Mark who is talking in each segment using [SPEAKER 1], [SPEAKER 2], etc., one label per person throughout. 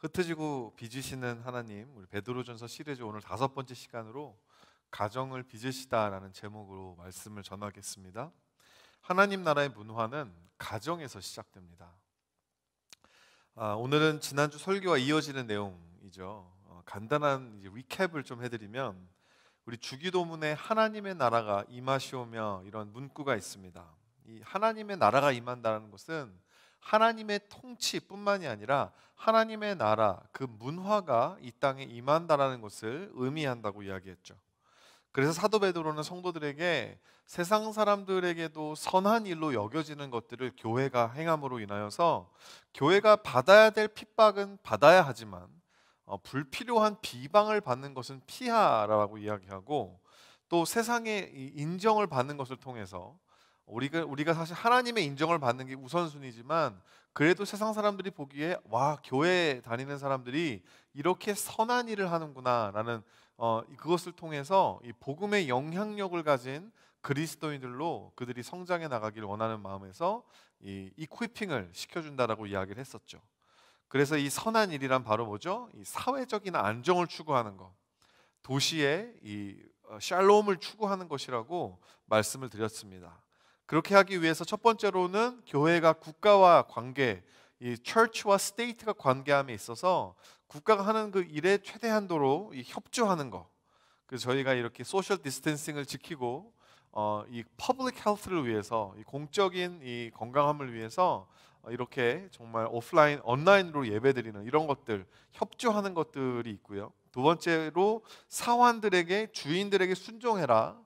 [SPEAKER 1] 흩어지고 빚으시는 하나님, 우리 베드로전서 시리즈 오늘 5번째 시간으로 가정을 빚으시다라는 제목으로 말씀을 전하겠습니다. 하나님 나라의 문화는 가정에서 시작됩니다. 오늘은 지난주 설교와 이어지는 내용이죠. 간단한 리캡을 좀 해드리면 우리 주기도문에 하나님의 나라가 임하시오며 이런 문구가 있습니다. 이 하나님의 나라가 임한다는 것은 하나님의 통치뿐만이 아니라 하나님의 나라, 그 문화가 이 땅에 임한다라는 것을 의미한다고 이야기했죠. 그래서 사도 베드로는 성도들에게 세상 사람들에게도 선한 일로 여겨지는 것들을 교회가 행함으로 인하여서 교회가 받아야 될 핍박은 받아야 하지만 불필요한 비방을 받는 것은 피하라고 이야기하고, 또 세상의 인정을 받는 것을 통해서 우리가 사실 하나님의 인정을 받는 게 우선순위지만, 그래도 세상 사람들이 보기에 와, 교회 다니는 사람들이 이렇게 선한 일을 하는구나라는 그것을 통해서 이 복음의 영향력을 가진 그리스도인들로 그들이 성장해 나가기를 원하는 마음에서 이 이퀴핑을 시켜준다라고 이야기를 했었죠. 그래서 이 선한 일이란 바로 뭐죠? 이 사회적인 안정을 추구하는 것, 도시의 이 샬롬을 추구하는 것이라고 말씀을 드렸습니다. 그렇게 하기 위해서 첫 번째로는 교회가 국가와 관계, 이 church와 state가 관계함에 있어서 국가가 하는 그 일에 최대한도로 협조하는 것. 그래서 저희가 이렇게 소셜 디스턴싱을 지키고 이 퍼블릭 헬스를 위해서, 이 공적인 이 건강함을 위해서 이렇게 정말 오프라인, 온라인으로 예배드리는 이런 것들, 협조하는 것들이 있고요. 두 번째로 사환들에게, 주인들에게 순종해라.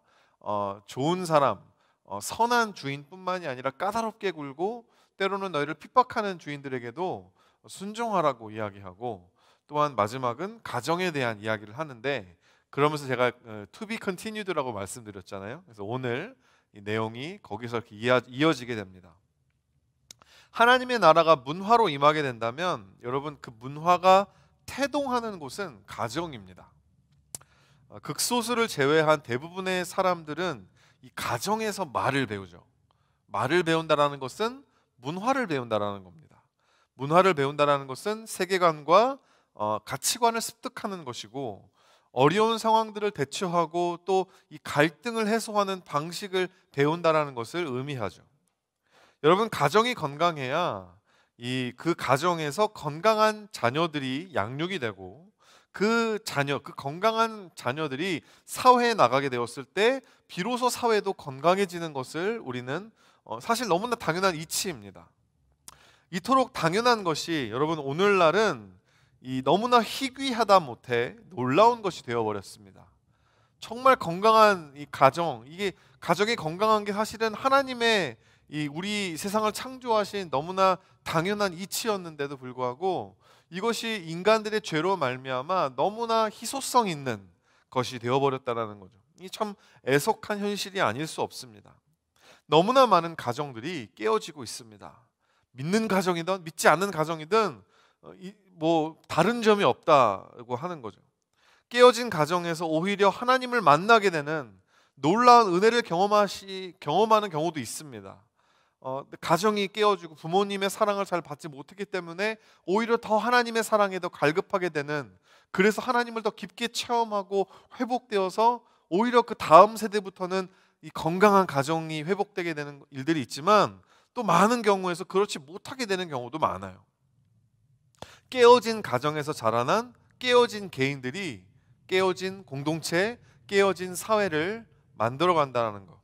[SPEAKER 1] 좋은 사람, 선한 주인뿐만이 아니라 까다롭게 굴고 때로는 너희를 핍박하는 주인들에게도 순종하라고 이야기하고, 또한 마지막은 가정에 대한 이야기를 하는데, 그러면서 제가 to be continued라고 말씀드렸잖아요. 그래서 오늘 이 내용이 거기서 이렇게 이어지게 됩니다. 하나님의 나라가 문화로 임하게 된다면 여러분, 그 문화가 태동하는 곳은 가정입니다. 극소수를 제외한 대부분의 사람들은 이 가정에서 말을 배우죠. 말을 배운다라는 것은 문화를 배운다라는 겁니다. 문화를 배운다라는 것은 세계관과 가치관을 습득하는 것이고, 어려운 상황들을 대처하고 또 이 갈등을 해소하는 방식을 배운다라는 것을 의미하죠. 여러분, 가정이 건강해야 그 가정에서 건강한 자녀들이 양육이 되고, 그 건강한 자녀들이 사회에 나가게 되었을 때 비로소 사회도 건강해지는 것을 우리는 사실 너무나 당연한 이치입니다. 이토록 당연한 것이 여러분, 오늘날은 너무나 희귀하다 못해 놀라운 것이 되어버렸습니다. 정말 건강한 이 가정, 이게 가정이 건강한 게 사실은 하나님의 우리 세상을 창조하신 너무나 당연한 이치였는데도 불구하고 이것이 인간들의 죄로 말미암아 너무나 희소성 있는 것이 되어버렸다는 거죠. 이 참 애석한 현실이 아닐 수 없습니다. 너무나 많은 가정들이 깨어지고 있습니다. 믿는 가정이든 믿지 않는 가정이든 뭐 다른 점이 없다고 하는 거죠. 깨어진 가정에서 오히려 하나님을 만나게 되는 놀라운 은혜를 경험하는 경우도 있습니다. 가정이 깨어지고 부모님의 사랑을 잘 받지 못했기 때문에 오히려 더 하나님의 사랑에 더 갈급하게 되는, 그래서 하나님을 더 깊게 체험하고 회복되어서 오히려 그 다음 세대부터는 이 건강한 가정이 회복되게 되는 일들이 있지만, 또 많은 경우에서 그렇지 못하게 되는 경우도 많아요. 깨어진 가정에서 자라난 깨어진 개인들이 깨어진 공동체, 깨어진 사회를 만들어 간다는 것.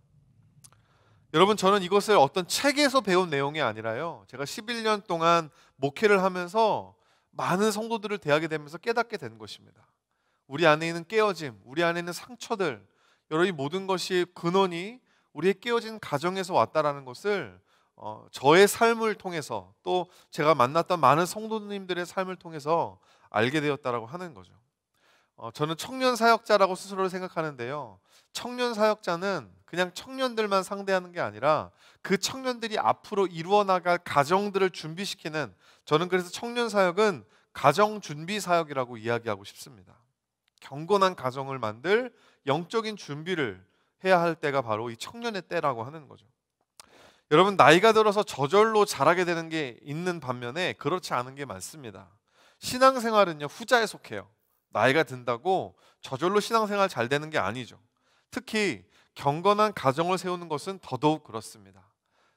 [SPEAKER 1] 여러분, 저는 이것을 어떤 책에서 배운 내용이 아니라요, 제가 11년 동안 목회를 하면서 많은 성도들을 대하게 되면서 깨닫게 된 것입니다. 우리 안에 있는 깨어짐, 우리 안에 있는 상처들, 여러 이 모든 것이 근원이 우리의 깨어진 가정에서 왔다라는 것을 저의 삶을 통해서, 또 제가 만났던 많은 성도님들의 삶을 통해서 알게 되었다라고 하는 거죠. 저는 청년 사역자라고 스스로를 생각하는데요, 청년 사역자는 그냥 청년들만 상대하는 게 아니라 그 청년들이 앞으로 이루어 나갈 가정들을 준비시키는, 저는 그래서 청년 사역은 가정 준비 사역이라고 이야기하고 싶습니다. 경건한 가정을 만들 영적인 준비를 해야 할 때가 바로 이 청년의 때라고 하는 거죠. 여러분, 나이가 들어서 저절로 잘하게 되는 게 있는 반면에 그렇지 않은 게 많습니다. 신앙생활은요, 후자에 속해요. 나이가 든다고 저절로 신앙생활 잘 되는 게 아니죠. 특히 경건한 가정을 세우는 것은 더더욱 그렇습니다.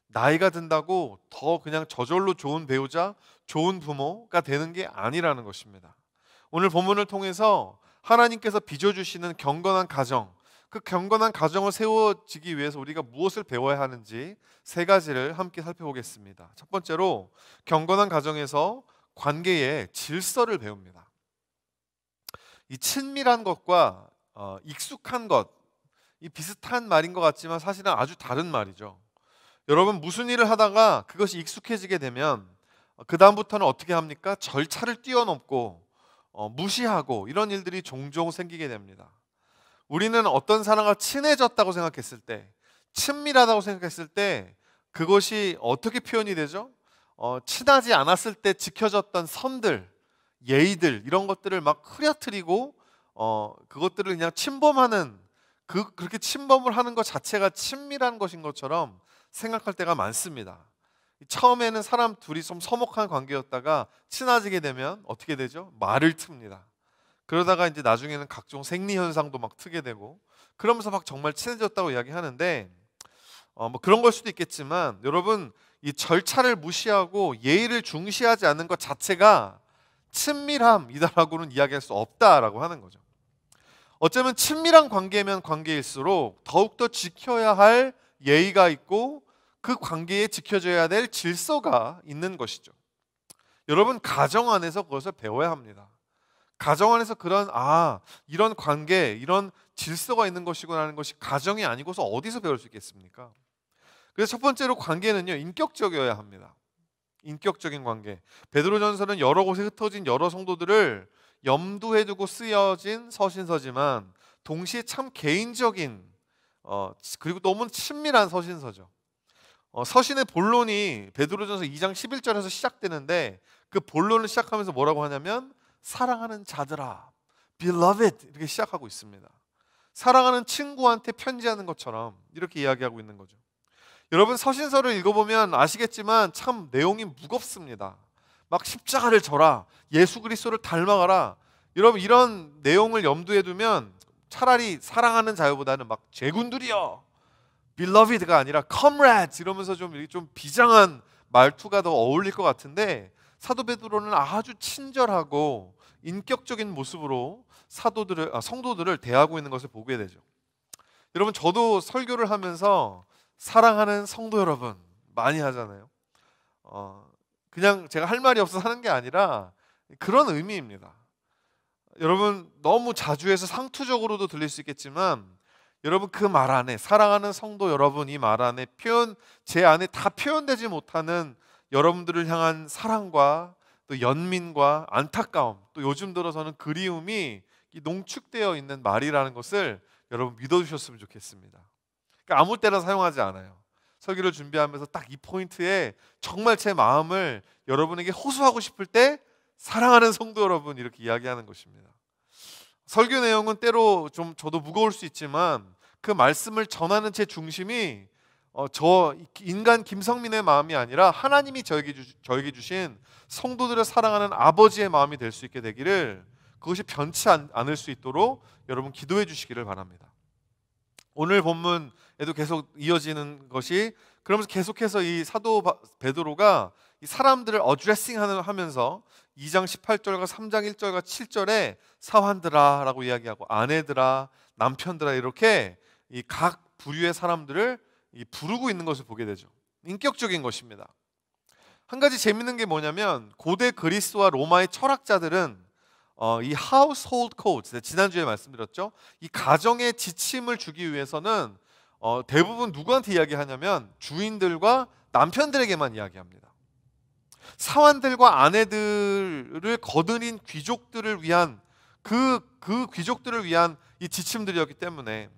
[SPEAKER 1] 나이가 든다고 더 그냥 저절로 좋은 배우자, 좋은 부모가 되는 게 아니라는 것입니다. 오늘 본문을 통해서 하나님께서 빚어주시는 경건한 가정, 그 경건한 가정을 세워지기 위해서 우리가 무엇을 배워야 하는지 세 가지를 함께 살펴보겠습니다. 첫 번째로 경건한 가정에서 관계의 질서를 배웁니다. 이 친밀한 것과 익숙한 것, 이 비슷한 말인 것 같지만 사실은 아주 다른 말이죠. 여러분, 무슨 일을 하다가 그것이 익숙해지게 되면 그 다음부터는 어떻게 합니까? 절차를 뛰어넘고 무시하고 이런 일들이 종종 생기게 됩니다. 우리는 어떤 사람과 친해졌다고 생각했을 때, 친밀하다고 생각했을 때 그것이 어떻게 표현이 되죠? 친하지 않았을 때 지켜졌던 선들, 예의들 이런 것들을 막 흐려뜨리고 그것들을 그냥 침범하는, 그렇게 침범을 하는 것 자체가 친밀한 것인 것처럼 생각할 때가 많습니다. 처음에는 사람 둘이 좀 서먹한 관계였다가 친해지게 되면 어떻게 되죠? 말을 틉니다. 그러다가 이제 나중에는 각종 생리 현상도 막 트게 되고, 그러면서 막 정말 친해졌다고 이야기하는데 뭐 그런 걸 수도 있겠지만, 여러분, 이 절차를 무시하고 예의를 중시하지 않는 것 자체가 친밀함이다라고는 이야기할 수 없다라고 하는 거죠. 어쩌면 친밀한 관계면 관계일수록 더욱더 지켜야 할 예의가 있고 그 관계에 지켜져야 될 질서가 있는 것이죠. 여러분, 가정 안에서 그것을 배워야 합니다. 가정 안에서 이런 관계, 이런 질서가 있는 것이구나 하는 것이 가정이 아니고서 어디서 배울 수 있겠습니까? 그래서 첫 번째로 관계는요, 인격적이어야 합니다. 인격적인 관계. 베드로전서는 여러 곳에 흩어진 여러 성도들을 염두에 두고 쓰여진 서신서지만 동시에 참 개인적인 그리고 너무 친밀한 서신서죠. 서신의 본론이 베드로전서 2장 11절에서 시작되는데, 그 본론을 시작하면서 뭐라고 하냐면 사랑하는 자들아, beloved, 이렇게 시작하고 있습니다. 사랑하는 친구한테 편지하는 것처럼 이렇게 이야기하고 있는 거죠. 여러분, 서신서를 읽어보면 아시겠지만 참 내용이 무겁습니다. 막 십자가를 져라, 예수 그리스도를 닮아가라. 여러분, 이런 내용을 염두에 두면 차라리 사랑하는 자유보다는 막 제군들이여, beloved가 아니라 comrades 이러면서 좀 비장한 말투가 더 어울릴 것 같은데, 사도 베드로는 아주 친절하고 인격적인 모습으로 성도들을 대하고 있는 것을 보게 되죠. 여러분, 저도 설교를 하면서 사랑하는 성도 여러분 많이 하잖아요. 그냥 제가 할 말이 없어서 하는 게 아니라 그런 의미입니다. 여러분, 너무 자주 해서 상투적으로도 들릴 수 있겠지만, 여러분, 그 말 안에, 사랑하는 성도 여러분, 이 말 안에 제 안에 다 표현되지 못하는 여러분들을 향한 사랑과 또 연민과 안타까움, 또 요즘 들어서는 그리움이 농축되어 있는 말이라는 것을 여러분 믿어주셨으면 좋겠습니다. 그러니까 아무 때나 사용하지 않아요. 설교를 준비하면서 딱 이 포인트에 정말 제 마음을 여러분에게 호소하고 싶을 때 사랑하는 성도 여러분 이렇게 이야기하는 것입니다. 설교 내용은 때로 좀 저도 무거울 수 있지만 그 말씀을 전하는 제 중심이 저 인간 김성민의 마음이 아니라 하나님이 저에게 주신 성도들을 사랑하는 아버지의 마음이 될 수 있게 되기를, 그것이 변치 않을 수 있도록 여러분 기도해 주시기를 바랍니다. 오늘 본문에도 계속 이어지는 것이, 그러면서 계속해서 이 사도 베드로가 이 사람들을 어드레싱 하면서 2장 18절과 3장 1절과 7절에 사환들아 라고 이야기하고 아내들아, 남편들아, 이렇게 이 각 부류의 사람들을 부르고 있는 것을 보게 되죠. 인격적인 것입니다. 한 가지 재밌는 게 뭐냐면, 고대 그리스와 로마의 철학자들은 이 household codes, 지난주에 말씀드렸죠. 이 가정의 지침을 주기 위해서는 대부분 누구한테 이야기하냐면 주인들과 남편들에게만 이야기합니다. 사환들과 아내들을 거느린 귀족들을 위한 그 귀족들을 위한 이 지침들이었기 때문에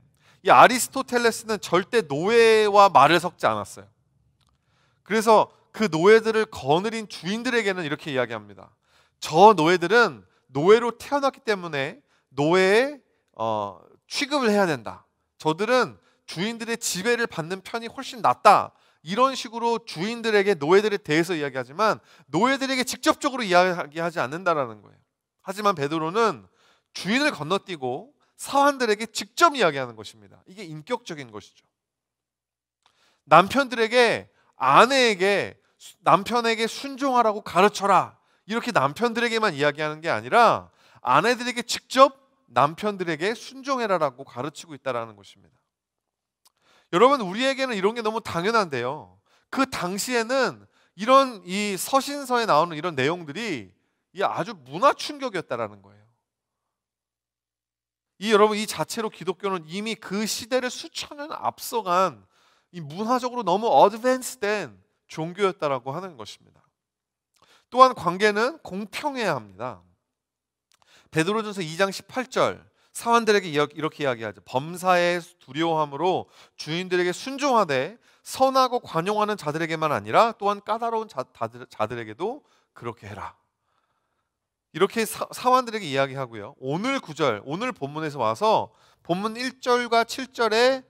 [SPEAKER 1] 이 아리스토텔레스는 절대 노예와 말을 섞지 않았어요. 그래서 그 노예들을 거느린 주인들에게는 이렇게 이야기합니다. 저 노예들은 노예로 태어났기 때문에 노예에 취급을 해야 된다. 저들은 주인들의 지배를 받는 편이 훨씬 낫다. 이런 식으로 주인들에게 노예들에 대해서 이야기하지만 노예들에게 직접적으로 이야기하지 않는다라는 거예요. 하지만 베드로는 주인을 건너뛰고 사환들에게 직접 이야기하는 것입니다. 이게 인격적인 것이죠. 남편들에게 남편에게 순종하라고 가르쳐라, 이렇게 남편들에게만 이야기하는 게 아니라 아내들에게 직접 남편들에게 순종해라라고 가르치고 있다는 것입니다. 여러분, 우리에게는 이런 게 너무 당연한데요, 그 당시에는 이런 이 서신서에 나오는 이런 내용들이 아주 문화 충격이었다라는 거예요. 여러분, 이 자체로 기독교는 이미 그 시대를 수천 년 앞서간 이 문화적으로 너무 어드밴스된 종교였다라고 하는 것입니다. 또한 관계는 공평해야 합니다. 베드로전서 2장 18절, 사환들에게 이렇게 이야기하죠. 범사에 두려워함으로 주인들에게 순종하되 선하고 관용하는 자들에게만 아니라 또한 까다로운 자들에게도 그렇게 해라. 이렇게 사환들에게 이야기하고요. 오늘 구절, 오늘 본문에서 와서 본문 1절과 7절에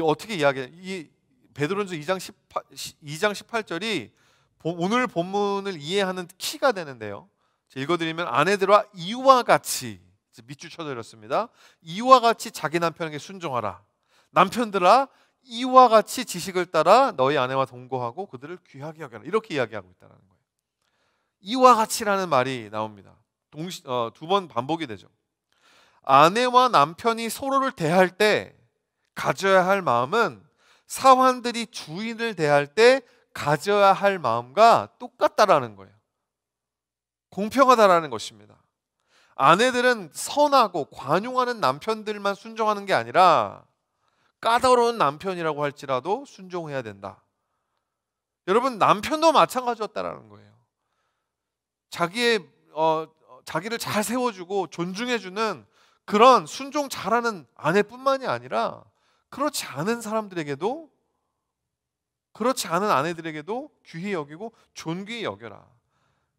[SPEAKER 1] 어떻게 이야기해요? 이 베드로전서 2장 18절이 오늘 본문을 이해하는 키가 되는데요, 읽어드리면, 아내들아 이와 같이, 밑줄 쳐드렸습니다. 이와 같이 자기 남편에게 순종하라. 남편들아 이와 같이 지식을 따라 너희 아내와 동거하고 그들을 귀하게 여겨라. 이렇게 이야기하고 있다는 거예요. 이와 같이라는 말이 나옵니다. 두 번 반복이 되죠. 아내와 남편이 서로를 대할 때 가져야 할 마음은 사환들이 주인을 대할 때 가져야 할 마음과 똑같다라는 거예요. 공평하다라는 것입니다. 아내들은 선하고 관용하는 남편들만 순종하는 게 아니라 까다로운 남편이라고 할지라도 순종해야 된다. 여러분, 남편도 마찬가지였다라는 거예요. 자기를 잘 세워주고 존중해주는 그런 순종 잘하는 아내뿐만이 아니라 그렇지 않은 사람들에게도, 그렇지 않은 아내들에게도 귀히 여기고 존귀히 여겨라.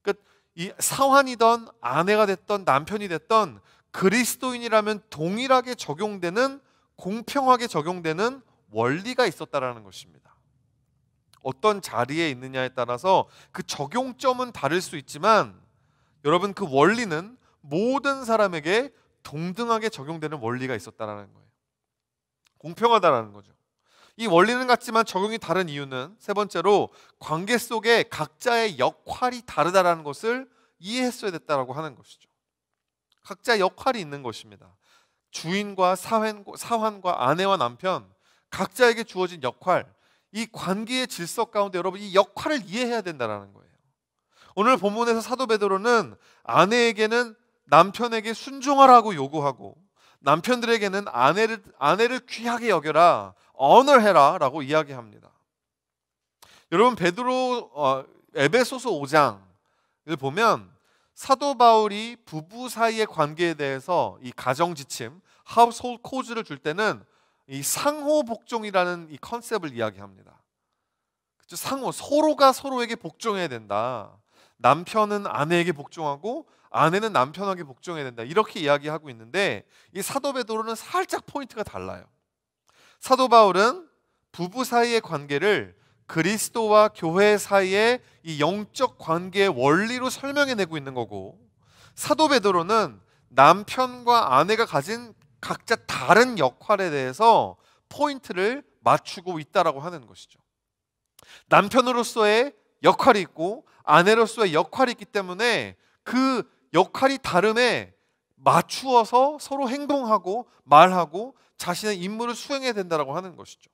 [SPEAKER 1] 그러니까 이 사환이던 아내가 됐던 남편이 됐던 그리스도인이라면 동일하게 적용되는, 공평하게 적용되는 원리가 있었다라는 것입니다. 어떤 자리에 있느냐에 따라서 그 적용점은 다를 수 있지만 여러분, 그 원리는 모든 사람에게 동등하게 적용되는 원리가 있었다라는 거예요. 공평하다라는 거죠. 이 원리는 같지만 적용이 다른 이유는, 세 번째로, 관계 속에 각자의 역할이 다르다라는 것을 이해했어야 됐다라고 하는 것이죠. 각자의 역할이 있는 것입니다. 주인과 사환과 아내와 남편, 각자에게 주어진 역할, 이 관계의 질서 가운데 여러분, 이 역할을 이해해야 된다는 거예요. 오늘 본문에서 사도 베드로는 아내에게는 남편에게 순종하라고 요구하고, 남편들에게는 아내를 귀하게 여겨라, 언어해라 라고 이야기합니다. 여러분, 에베소서 5장을 보면 사도 바울이 부부 사이의 관계에 대해서 이 가정 지침, household code를 줄 때는 이 상호 복종이라는 이 컨셉을 이야기합니다. 그렇죠? 서로가 서로에게 복종해야 된다. 남편은 아내에게 복종하고 아내는 남편에게 복종해야 된다. 이렇게 이야기하고 있는데, 이 사도 베드로는 살짝 포인트가 달라요. 사도 바울은 부부 사이의 관계를 그리스도와 교회 사이의 이 영적 관계의 원리로 설명해내고 있는 거고, 사도 베드로는 남편과 아내가 가진 각자 다른 역할에 대해서 포인트를 맞추고 있다라고 하는 것이죠. 남편으로서의 역할이 있고 아내로서의 역할이 있기 때문에 그 역할이 다름에 맞추어서 서로 행동하고 말하고 자신의 임무를 수행해야 된다고 하는 것이죠.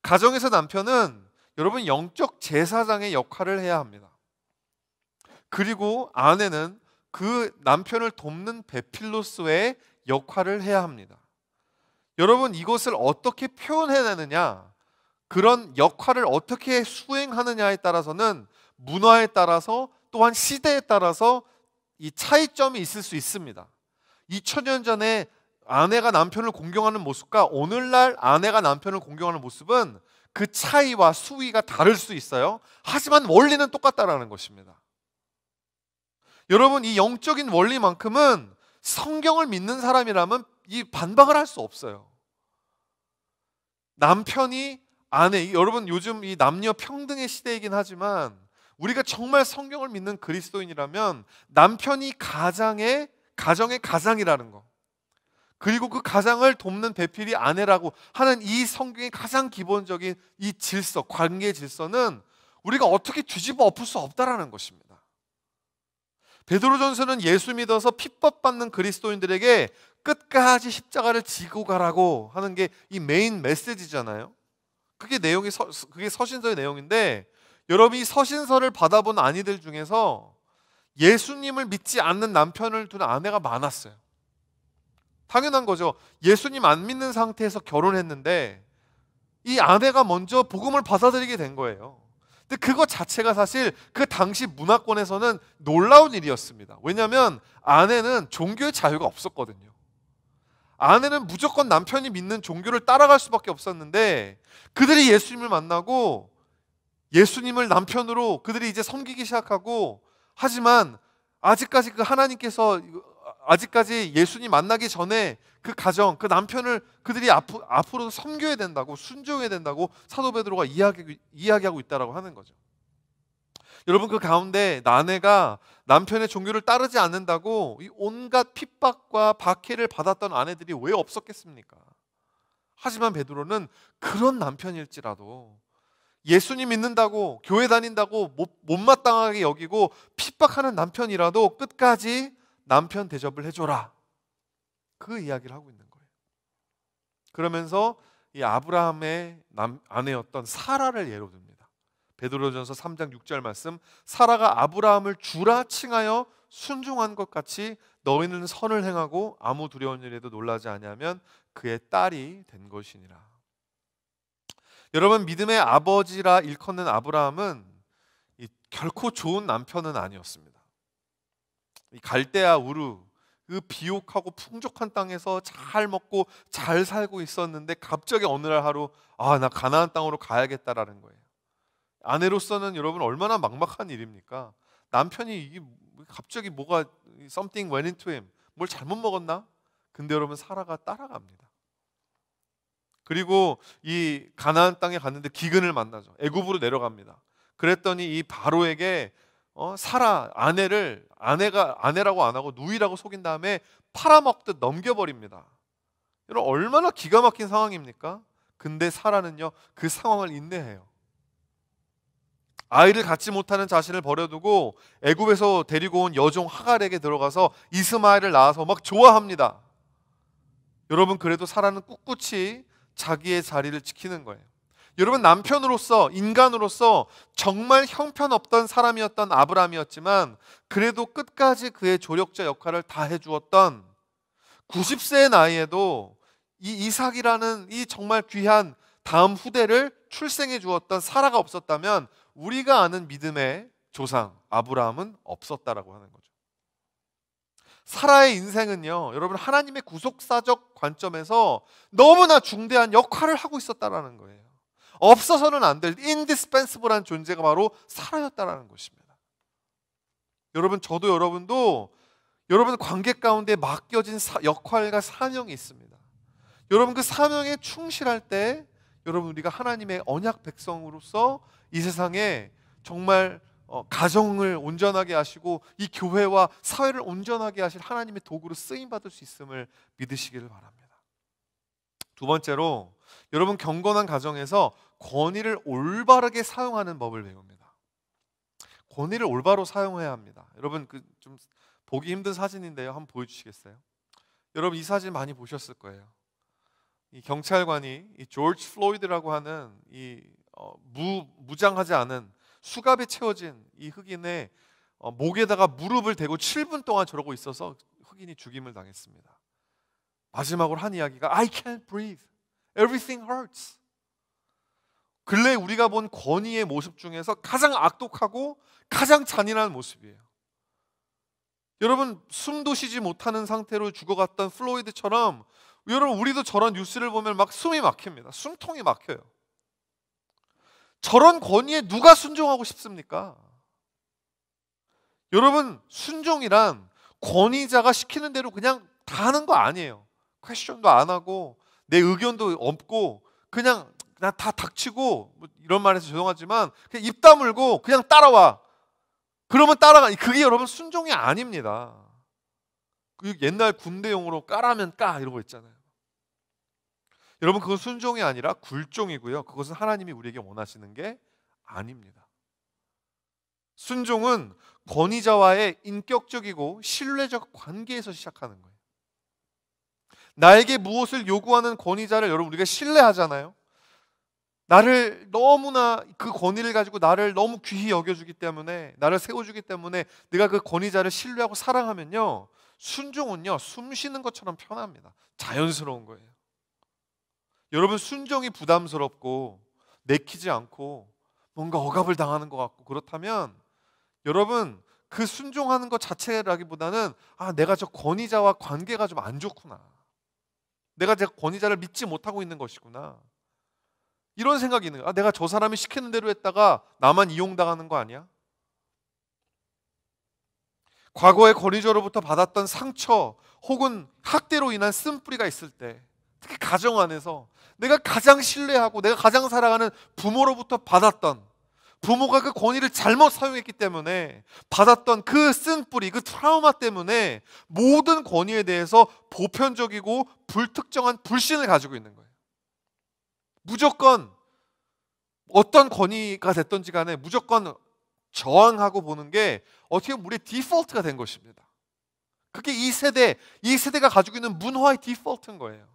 [SPEAKER 1] 가정에서 남편은 여러분 영적 제사장의 역할을 해야 합니다. 그리고 아내는 그 남편을 돕는 베필로스의 역할을 해야 합니다. 여러분, 이것을 어떻게 표현해내느냐, 그런 역할을 어떻게 수행하느냐에 따라서는 문화에 따라서 또한 시대에 따라서 이 차이점이 있을 수 있습니다. 2000년 전에 아내가 남편을 공경하는 모습과 오늘날 아내가 남편을 공경하는 모습은 그 차이와 수위가 다를 수 있어요. 하지만 원리는 똑같다라는 것입니다. 여러분, 이 영적인 원리만큼은 성경을 믿는 사람이라면 이 반박을 할 수 없어요. 남편이 여러분 요즘 이 남녀 평등의 시대이긴 하지만 우리가 정말 성경을 믿는 그리스도인이라면 남편이 가정의 가장이라는 거, 그리고 그 가장을 돕는 배필이 아내라고 하는 이 성경의 가장 기본적인 이 질서, 관계 질서는 우리가 어떻게 뒤집어 엎을 수 없다라는 것입니다. 베드로전서는 예수 믿어서 핍박받는 그리스도인들에게 끝까지 십자가를 지고 가라고 하는 게 이 메인 메시지잖아요. 그게 서신서의 내용인데, 여러분 이 서신서를 받아본 아내들 중에서 예수님을 믿지 않는 남편을 둔 아내가 많았어요. 당연한 거죠. 예수님 안 믿는 상태에서 결혼했는데 이 아내가 먼저 복음을 받아들이게 된 거예요. 근데 그것 자체가 사실 그 당시 문화권에서는 놀라운 일이었습니다. 왜냐하면 아내는 종교의 자유가 없었거든요. 아내는 무조건 남편이 믿는 종교를 따라갈 수밖에 없었는데, 그들이 예수님을 만나고 예수님을 남편으로 그들이 이제 섬기기 시작하고, 하지만 아직까지 아직까지 예수님 만나기 전에 그 가정, 그 남편을 그들이 앞으로 섬겨야 된다고, 순종해야 된다고 사도 베드로가 이야기하고 있다라고 하는 거죠. 여러분, 그 가운데 아내가 남편의 종교를 따르지 않는다고 이 온갖 핍박과 박해를 받았던 아내들이 왜 없었겠습니까? 하지만 베드로는 그런 남편일지라도 예수님 믿는다고, 교회 다닌다고 못마땅하게 여기고 핍박하는 남편이라도 끝까지 남편 대접을 해줘라, 그 이야기를 하고 있는 거예요. 그러면서 이 아브라함의 아내였던 사라를 예로 듭니다. 베드로전서 3장 6절 말씀, 사라가 아브라함을 주라 칭하여 순종한 것 같이 너희는 선을 행하고 아무 두려운 일에도 놀라지 아니하면 그의 딸이 된 것이니라. 여러분, 믿음의 아버지라 일컫는 아브라함은 결코 좋은 남편은 아니었습니다. 이 갈대아 우르, 그 비옥하고 풍족한 땅에서 잘 먹고 잘 살고 있었는데 갑자기 어느 날 하루 나 가나안 땅으로 가야겠다라는 거예요. 아내로서는 여러분 얼마나 막막한 일입니까? 남편이 이게 갑자기 뭐가 something went into him, 뭘 잘못 먹었나? 근데 여러분, 사라가 따라갑니다. 그리고 이 가나안 땅에 갔는데 기근을 만나죠. 애굽으로 내려갑니다. 그랬더니 이 바로에게 사라 아내가 아내라고 안 하고 누이라고 속인 다음에 팔아먹듯 넘겨버립니다. 여러분, 얼마나 기가 막힌 상황입니까? 근데 사라는요, 그 상황을 인내해요. 아이를 갖지 못하는 자신을 버려두고 애굽에서 데리고 온 여종 하갈에게 들어가서 이스마엘을 낳아서 막 좋아합니다. 여러분, 그래도 사라는 꿋꿋이 자기의 자리를 지키는 거예요. 여러분, 남편으로서, 인간으로서 정말 형편없던 사람이었던 아브라함이었지만 그래도 끝까지 그의 조력자 역할을 다 해주었던 90세의 나이에도 이 이삭이라는 이 정말 귀한 다음 후대를 출생해 주었던 사라가 없었다면 우리가 아는 믿음의 조상 아브라함은 없었다라고 하는 거죠. 사라의 인생은요, 여러분, 하나님의 구속사적 관점에서 너무나 중대한 역할을 하고 있었다라는 거예요. 없어서는 안 될 indispensable한 존재가 바로 사라였다라는 것입니다. 여러분, 저도 여러분도 여러분 관계 가운데 맡겨진 역할과 사명이 있습니다. 여러분, 그 사명에 충실할 때 여러분, 우리가 하나님의 언약 백성으로서 이 세상에 정말 가정을 온전하게 하시고 이 교회와 사회를 온전하게 하실 하나님의 도구로 쓰임받을 수 있음을 믿으시기를 바랍니다. 두 번째로, 여러분, 경건한 가정에서 권위를 올바르게 사용하는 법을 배웁니다. 권위를 올바로 사용해야 합니다. 여러분, 좀 보기 힘든 사진인데요, 한번 보여주시겠어요? 여러분, 이 사진 많이 보셨을 거예요. 이 경찰관이 이 조지 플로이드라고 하는 이 무장하지 않은 수갑에 채워진 이 흑인의 목에다가 무릎을 대고 7분 동안 저러고 있어서 흑인이 죽임을 당했습니다. 마지막으로 한 이야기가 I can't breathe, everything hurts. 근래 우리가 본 권위의 모습 중에서 가장 악독하고 가장 잔인한 모습이에요. 여러분, 숨도 쉬지 못하는 상태로 죽어갔던 플로이드처럼 여러분, 우리도 저런 뉴스를 보면 막 숨이 막힙니다. 숨통이 막혀요. 저런 권위에 누가 순종하고 싶습니까? 여러분, 순종이란 권위자가 시키는 대로 그냥 다 하는 거 아니에요. 퀘스천도 안 하고 내 의견도 없고 그냥 그냥 다 닥치고, 뭐 이런 말해서 죄송하지만 그냥 입 다물고 그냥 따라와. 그러면 따라가. 그게 여러분 순종이 아닙니다. 그 옛날 군대용으로 까라면 까 이러고 있잖아요. 여러분 그건 순종이 아니라 굴종이고요. 그것은 하나님이 우리에게 원하시는 게 아닙니다. 순종은 권위자와의 인격적이고 신뢰적 관계에서 시작하는 거예요. 나에게 무엇을 요구하는 권위자를 여러분 우리가 신뢰하잖아요. 나를 너무나 그 권위를 가지고 나를 너무 귀히 여겨주기 때문에, 나를 세워주기 때문에 내가 그 권위자를 신뢰하고 사랑하면요, 순종은요 숨 쉬는 것처럼 편합니다. 자연스러운 거예요. 여러분 순종이 부담스럽고 내키지 않고 뭔가 억압을 당하는 것 같고 그렇다면 여러분 그 순종하는 것 자체라기보다는 내가 저 권위자와 관계가 좀 안 좋구나, 내가 제 권위자를 믿지 못하고 있는 것이구나, 이런 생각이 있는 거야. 내가 저 사람이 시키는 대로 했다가 나만 이용당하는 거 아니야? 과거의 권위자로부터 받았던 상처 혹은 학대로 인한 쓴뿌리가 있을 때, 특히 가정 안에서 내가 가장 신뢰하고 내가 가장 사랑하는 부모로부터 받았던, 부모가 그 권위를 잘못 사용했기 때문에 받았던 그 쓴뿌리, 그 트라우마 때문에 모든 권위에 대해서 보편적이고 불특정한 불신을 가지고 있는 거예요. 무조건 어떤 권위가 됐든지 간에 무조건 저항하고 보는 게 어떻게 보면 우리의 디폴트가 된 것입니다. 그게 이 세대가 가지고 있는 문화의 디폴트인 거예요.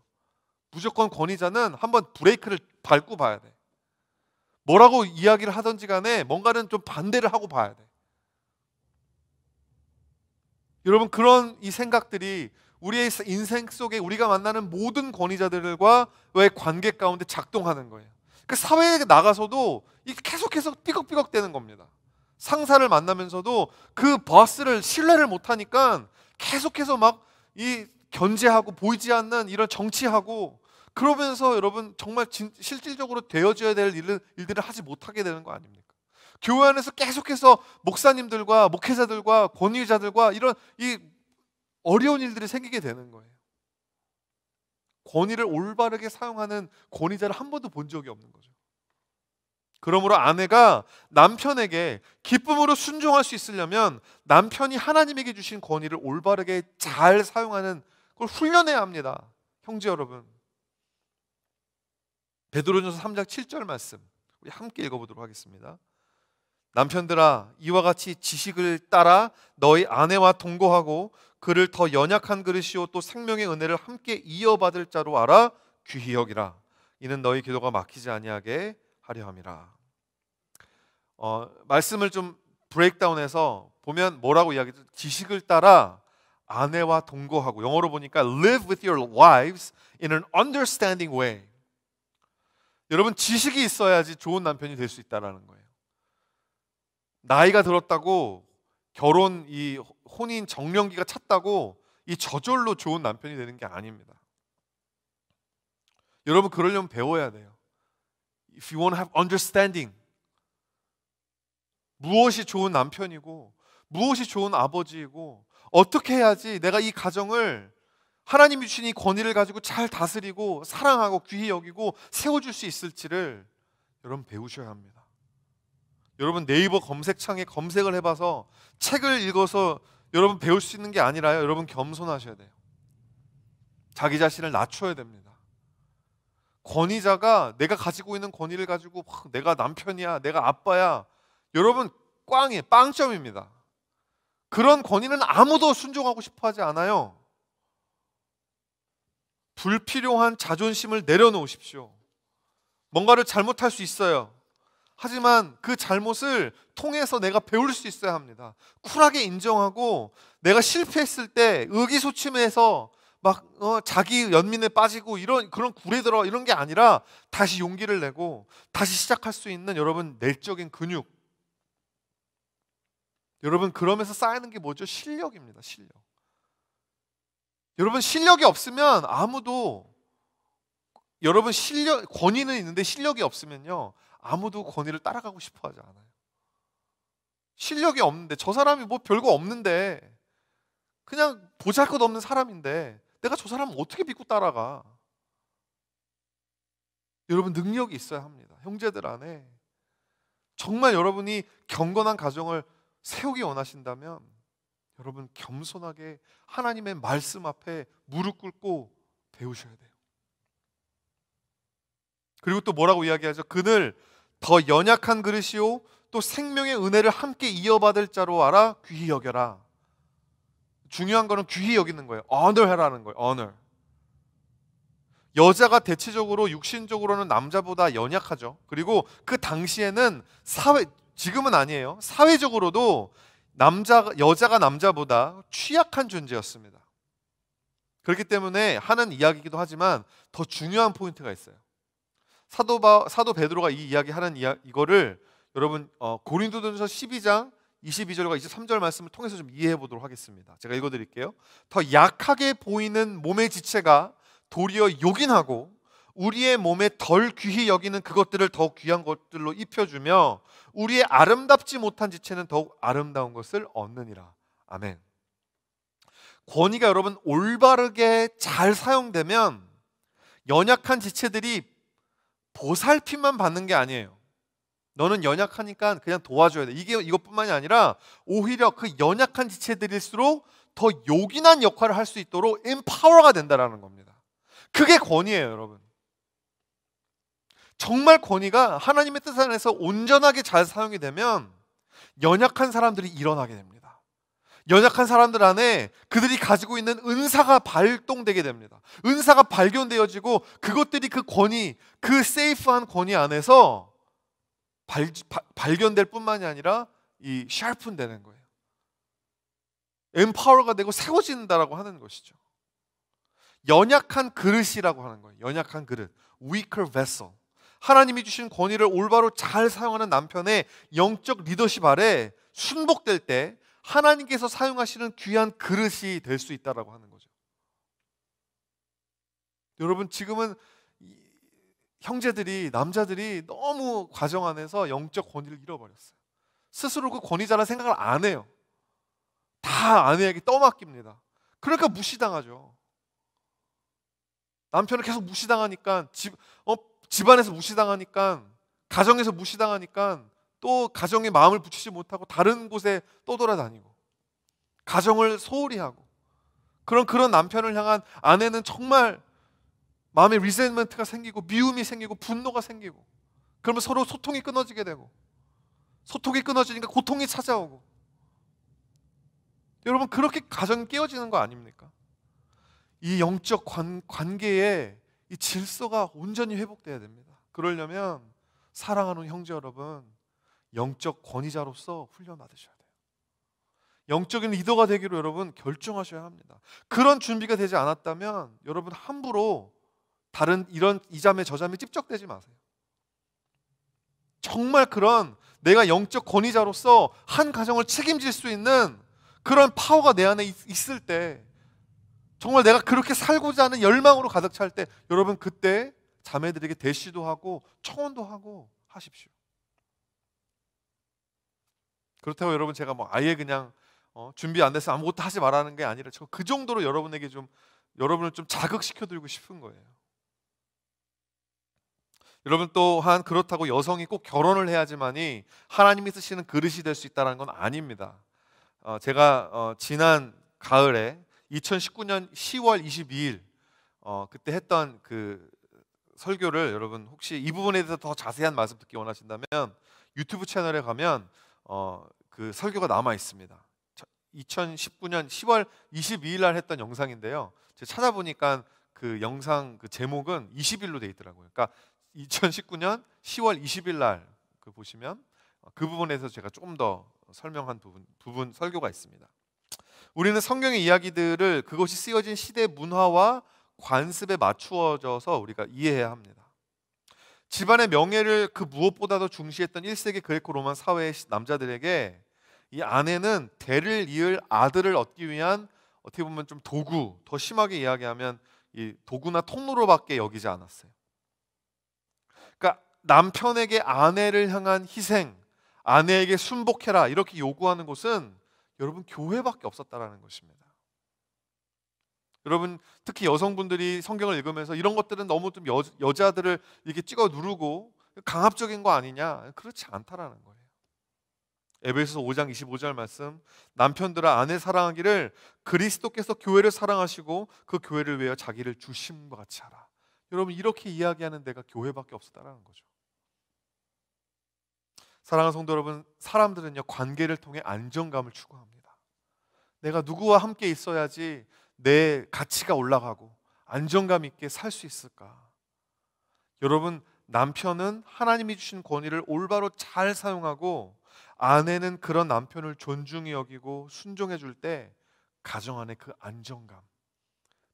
[SPEAKER 1] 무조건 권위자는 한번 브레이크를 밟고 봐야 돼. 뭐라고 이야기를 하든지 간에 뭔가는 좀 반대를 하고 봐야 돼. 여러분 그런 이 생각들이 우리의 인생 속에 우리가 만나는 모든 권위자들과의 관계 가운데 작동하는 거예요. 그 사회에 나가서도 계속해서 삐걱삐걱 되는 겁니다. 상사를 만나면서도 그 보스를 신뢰를 못하니까 계속해서 막 이 견제하고 보이지 않는 이런 정치하고 그러면서 여러분 정말 실질적으로 되어져야 될 일들을 하지 못하게 되는 거 아닙니까? 교회 안에서 계속해서 목사님들과 목회자들과 권위자들과 이런 이 어려운 일들이 생기게 되는 거예요. 권위를 올바르게 사용하는 권위자를 한 번도 본 적이 없는 거죠. 그러므로 아내가 남편에게 기쁨으로 순종할 수 있으려면 남편이 하나님에게 주신 권위를 올바르게 잘 사용하는 걸 훈련해야 합니다. 형제 여러분, 베드로전서 3장 7절 말씀 우리 함께 읽어보도록 하겠습니다. 남편들아 이와 같이 지식을 따라 너희 아내와 동거하고 그를 더 연약한 그릇이요 또 생명의 은혜를 함께 이어받을 자로 알아 귀히 여기라. 이는 너희 기도가 막히지 아니하게 하려 함이라. 말씀을 좀 브레이크다운해서 보면 뭐라고 이야기죠? 지식을 따라 아내와 동거하고, 영어로 보니까 live with your wives in an understanding way. 여러분 지식이 있어야지 좋은 남편이 될 수 있다는 거예요. 나이가 들었다고 결혼 이 혼인 정년기가 찼다고 이 저절로 좋은 남편이 되는 게 아닙니다. 여러분 그러려면 배워야 돼요. If you want to have understanding, 무엇이 좋은 남편이고 무엇이 좋은 아버지이고 어떻게 해야지 내가 이 가정을 하나님이 주신 이 권위를 가지고 잘 다스리고 사랑하고 귀히 여기고 세워줄 수 있을지를 여러분 배우셔야 합니다. 여러분 네이버 검색창에 검색을 해봐서 책을 읽어서 여러분 배울 수 있는 게 아니라요, 여러분 겸손하셔야 돼요. 자기 자신을 낮춰야 됩니다. 권위자가 내가 가지고 있는 권위를 가지고 내가 남편이야, 내가 아빠야, 여러분 꽝이에요. 빵점입니다. 그런 권위는 아무도 순종하고 싶어 하지 않아요. 불필요한 자존심을 내려놓으십시오. 뭔가를 잘못할 수 있어요. 하지만 그 잘못을 통해서 내가 배울 수 있어야 합니다. 쿨하게 인정하고 내가 실패했을 때 의기소침해서 막 자기 연민에 빠지고 그런 굴에 들어 이런 게 아니라 다시 용기를 내고 다시 시작할 수 있는 여러분 내적인 근육, 여러분 그러면서 쌓이는 게 뭐죠? 실력입니다. 실력. 여러분 실력이 없으면 아무도, 여러분 권위는 있는데 실력이 없으면요 아무도 권위를 따라가고 싶어 하지 않아요. 실력이 없는데, 저 사람이 뭐 별거 없는데 그냥 보잘것없는 사람인데 내가 저 사람을 어떻게 믿고 따라가? 여러분 능력이 있어야 합니다. 형제들 안에 정말 여러분이 경건한 가정을 세우기 원하신다면 여러분 겸손하게 하나님의 말씀 앞에 무릎 꿇고 배우셔야 돼요. 그리고 또 뭐라고 이야기하죠? 그늘 더 연약한 그릇이요 또 생명의 은혜를 함께 이어받을 자로 알아 귀히 여겨라. 중요한 거는 귀히 여기는 거예요. honor하라는 거예요. honor. 여자가 대체적으로 육신적으로는 남자보다 연약하죠. 그리고 그 당시에는 지금은 아니에요. 사회적으로도 여자가 남자보다 취약한 존재였습니다. 그렇기 때문에 하는 이야기이기도 하지만 더 중요한 포인트가 있어요. 사도 베드로가 이 이야기하는 이거를 여러분 고린도전서 12장 22절과 23절 말씀을 통해서 좀 이해해 보도록 하겠습니다. 제가 읽어드릴게요. 더 약하게 보이는 몸의 지체가 도리어 요긴하고 우리의 몸에 덜 귀히 여기는 그것들을 더욱 귀한 것들로 입혀주며 우리의 아름답지 못한 지체는 더욱 아름다운 것을 얻느니라. 아멘. 권위가 여러분 올바르게 잘 사용되면 연약한 지체들이 보살핌만 받는 게 아니에요. 너는 연약하니까 그냥 도와줘야 돼. 이것뿐만이 아니라 오히려 그 연약한 지체들일수록 더 요긴한 역할을 할 수 있도록 empower가 된다라는 겁니다. 그게 권위예요, 여러분. 정말 권위가 하나님의 뜻 안에서 온전하게 잘 사용이 되면 연약한 사람들이 일어나게 됩니다. 연약한 사람들 안에 그들이 가지고 있는 은사가 발동되게 됩니다. 은사가 발견되어지고 그것들이 그 권위, 그 세이프한 권위 안에서 발견될 뿐만이 아니라 이 샤픈되는 거예요. empower가 되고 세워진다라고 하는 것이죠. 연약한 그릇이라고 하는 거예요. 연약한 그릇, weaker vessel. 하나님이 주신 권위를 올바로 잘 사용하는 남편의 영적 리더십 아래 순복될 때 하나님께서 사용하시는 귀한 그릇이 될 수 있다라고 하는 거죠. 여러분 지금은 형제들이, 남자들이 너무 가정 안에서 영적 권위를 잃어버렸어요. 스스로 그 권위자라 생각을 안 해요. 다 아내에게 떠맡깁니다. 그러니까 무시당하죠. 남편을 계속 무시당하니까 집안에서 무시당하니까 가정에서 무시당하니까 또 가정에 마음을 붙이지 못하고 다른 곳에 떠돌아다니고 가정을 소홀히 하고 그런 남편을 향한 아내는 정말 마음에 리센트먼트가 생기고 미움이 생기고 분노가 생기고 그러면 서로 소통이 끊어지게 되고 소통이 끊어지니까 고통이 찾아오고 여러분 그렇게 가정이 깨어지는 거 아닙니까? 이 영적 관계에 이 질서가 온전히 회복돼야 됩니다. 그러려면 사랑하는 형제 여러분 영적 권위자로서 훈련 받으셔야 돼요. 영적인 리더가 되기로 여러분 결정하셔야 합니다. 그런 준비가 되지 않았다면 여러분 함부로 다른 이런 이자매 저자매 찝적대지 마세요. 정말 그런 내가 영적 권위자로서 한 가정을 책임질 수 있는 그런 파워가 내 안에 있을 때 정말 내가 그렇게 살고자 하는 열망으로 가득 찰 때 여러분 그때 자매들에게 대시도 하고 청원도 하고 하십시오. 그렇다고 여러분 제가 뭐 아예 그냥 준비 안 돼서 아무것도 하지 말라는 게 아니라 그 정도로 여러분에게 여러분을 좀 자극시켜드리고 싶은 거예요. 여러분 또한 그렇다고 여성이 꼭 결혼을 해야지만이 하나님이 쓰시는 그릇이 될 수 있다는 건 아닙니다. 제가 지난 가을에 2019년 10월 22일 그때 했던 그 설교를 여러분 혹시 이 부분에 대해서 더 자세한 말씀 듣기 원하신다면 유튜브 채널에 가면 그 설교가 남아 있습니다. 2019년 10월 22일 날 했던 영상인데요. 제가 찾아보니까 그 영상 그 제목은 20일로 돼 있더라고요. 그러니까 2019년 10월 20일 날 그 보시면 그 부분에서 제가 조금 더 설명한 부분 설교가 있습니다. 우리는 성경의 이야기들을 그것이 쓰여진 시대 문화와 관습에 맞추어져서 우리가 이해해야 합니다. 집안의 명예를 그 무엇보다도 중시했던 1세기 그레코 로만 사회의 남자들에게 이 아내는 대를 이을 아들을 얻기 위한 어떻게 보면 좀 도구, 더 심하게 이야기하면 이 도구나 통로로밖에 여기지 않았어요. 그러니까 남편에게 아내를 향한 희생, 아내에게 순복해라 이렇게 요구하는 곳은 여러분 교회밖에 없었다라는 것입니다. 여러분 특히 여성분들이 성경을 읽으면서 이런 것들은 너무 좀 여자들을 이렇게 찍어 누르고 강압적인 거 아니냐? 그렇지 않다라는 거예요. 에베소서 5장 25절 말씀, 남편들아 아내 사랑하기를 그리스도께서 교회를 사랑하시고 그 교회를 위하여 자기를 주심과 같이 하라. 여러분 이렇게 이야기하는 데가 교회밖에 없었다라는 거죠. 사랑하는 성도 여러분, 사람들은요 관계를 통해 안정감을 추구합니다. 내가 누구와 함께 있어야지 내 가치가 올라가고 안정감 있게 살 수 있을까? 여러분, 남편은 하나님이 주신 권위를 올바로 잘 사용하고 아내는 그런 남편을 존중히 여기고 순종해 줄 때 가정 안에 그 안정감이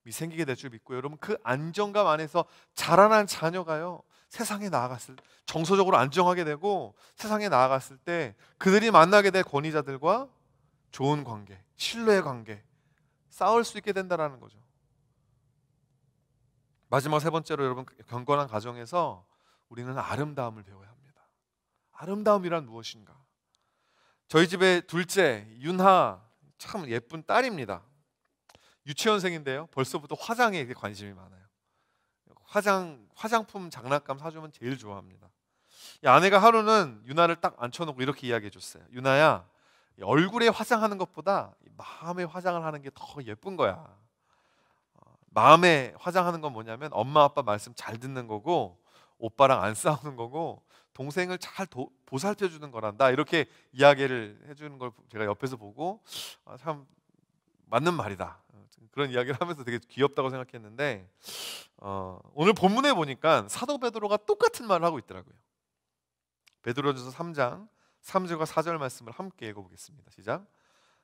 [SPEAKER 1] 생기게 될 줄 믿고, 여러분 그 안정감 안에서 자라난 자녀가요 세상에 나아갔을 정서적으로 안정하게 되고 세상에 나아갔을 때 그들이 만나게 될 권위자들과 좋은 관계, 신뢰의 관계, 싸울 수 있게 된다라는 거죠. 마지막 세 번째로 여러분, 경건한 가정에서 우리는 아름다움을 배워야 합니다. 아름다움이란 무엇인가? 저희 집의 둘째 윤하 참 예쁜 딸입니다. 유치원생인데요. 벌써부터 화장에 관심이 많아요. 화장품 장난감 사주면 제일 좋아합니다. 이 아내가 하루는 유나를 딱 앉혀놓고 이렇게 이야기해 줬어요. 유나야, 얼굴에 화장하는 것보다 마음에 화장을 하는 게 더 예쁜 거야. 마음에 화장하는 건 뭐냐면 엄마 아빠 말씀 잘 듣는 거고 오빠랑 안 싸우는 거고 동생을 잘 보살펴 주는 거란다. 이렇게 이야기를 해주는 걸 제가 옆에서 보고 참 맞는 말이다. 그런 이야기를 하면서 되게 귀엽다고 생각했는데 오늘 본문에 보니까 사도 베드로가 똑같은 말을 하고 있더라고요. 베드로전서 3장 3절과 4절 말씀을 함께 읽어보겠습니다. 시작.